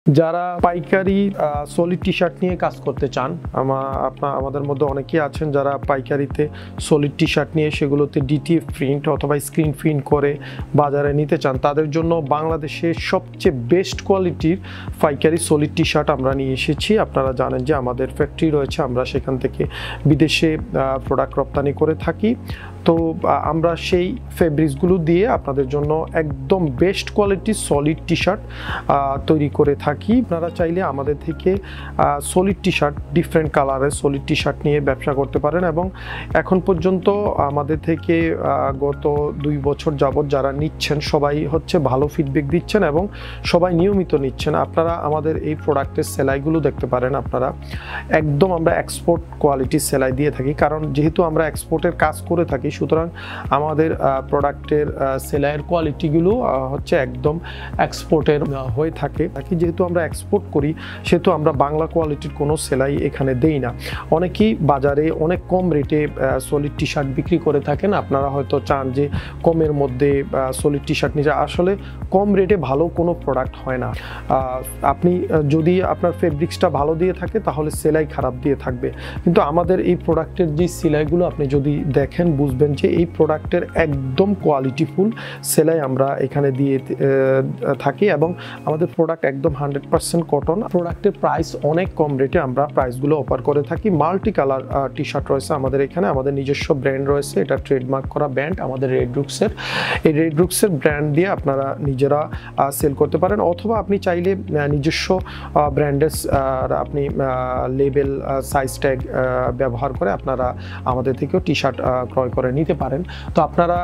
যারা পাইকারি solid T-shirt নিয়ে কাজ করতে চান, আমাদের মধ্যে অনেকেই আছেন যারা পাইকারিতে সলিড টি-শার্ট নিয়ে সেগুলোতে ডিটিএফ প্রিন্ট অথবা স্ক্রিন প্রিন্ট করে বাজারে নিতে চান, তাদের জন্য বাংলাদেশের সবচেয়ে বেস্ট কোয়ালিটির পাইকারি সলিড টি-শার্ট আমরা নিয়ে এসেছি। আপনারা জানেন যে আমাদের ফ্যাক্টরি রয়েছে, আমরা সেখান থেকে বিদেশে প্রোডাক্ট রপ্তানি করে থাকি। তো আমরা সেই ফেব্রিক্সগুলো দিয়ে আপনাদের জন্য একদম বেস্ট কোয়ালিটির সলিড টি-শার্ট তৈরি করে থাকি। আপনারা চাইলে আমাদের থেকে সলিড টি-শার্ট, ডিফারেন্ট কালারের সলিড টি-শার্ট নিয়ে ব্যবসা করতে পারেন এবং এখন পর্যন্ত আমাদের থেকে গত 2 বছর যাবত যারা নিচ্ছেন সবাই ভালো ফিডব্যাক দিচ্ছেন এবং সবাই নিয়মিত নিচ্ছেন। আপনারা আমাদের এই প্রোডাক্টের সেলাইগুলো দেখতে পারেন। আপনারা একদম আমরা এক্সপোর্ট কোয়ালিটির সেলাই দিয়ে থাকি, কারণ যেহেতু আমরা এক্সপোর্টের কাজ করে থাকি সুতরাং আমাদের প্রোডাক্টের সেলাইয়ের কোয়ালিটিগুলো একদম এক্সপোর্টের হয়ে থাকে। যেহেতু আমরা এক্সপোর্ট করি সেহেতু আমরা বাংলা কোয়ালিটির কোনো সেলাই এখানে দেই না। অনেকেই বাজারে অনেক কম রেটে সলিড টি শার্ট বিক্রি করে থাকেন। আপনারা হয়তো চান যে কমের মধ্যে সলিড টি শার্ট নিয়ে, আসলে কম রেটে ভালো কোনো প্রোডাক্ট হয় না। আপনি যদি আপনার ফেব্রিক্সটা ভালো দিয়ে থাকে তাহলে সেলাই খারাপ দিয়ে থাকবে, কিন্তু আমাদের এই প্রোডাক্টের যে সেলাইগুলো আপনি যদি দেখেন বুঝবেন যে এই প্রোডাক্টের একদম কোয়ালিটিফুল সেলাই আমরা এখানে দিয়ে থাকি এবং আমাদের প্রোডাক্ট একদম 100% কটন। প্রোডাক্টের প্রাইস অনেক কম রেটে আমরা প্রাইসগুলো অফার করে থাকি। মাল্টি কালার টি শার্ট রয়েছে আমাদের এখানে, আমাদের নিজস্ব ব্র্যান্ড রয়েছে, এটা ট্রেডমার্ক করা ব্র্যান্ড আমাদের রেড রুকসের। এই রেড রুকসের ব্র্যান্ড দিয়ে আপনারা নিজেরা সেল করতে পারেন, অথবা আপনি চাইলে নিজস্ব ব্র্যান্ডের আপনি লেবেল, সাইজ ট্যাগ ব্যবহার করে আপনারা আমাদের থেকেও টি শার্ট ক্রয় করে নিতে পারেন। তো আপনারা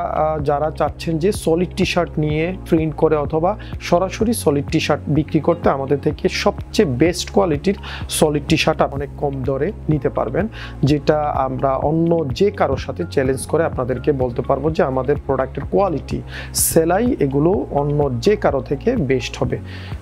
যারা চাচ্ছেন যে সলিড টি শার্ট নিয়ে প্রিন্ট করে অথবা সরাসরি সলিড টি শার্ট বিক্রি করতে, আমাদের থেকে সবচেয়ে বেস্ট কোয়ালিটির সলিড টি শার্ট অনেক কম দরে নিতে পারবেন, যেটা আমরা অন্য যে কারোর সাথে চ্যালেঞ্জ করে আপনাদেরকে বলতে পারবো যে আমাদের প্রোডাক্টের কোয়ালিটি, সেলাই এগুলো অন্য যে কারো থেকে বেস্ট হবে।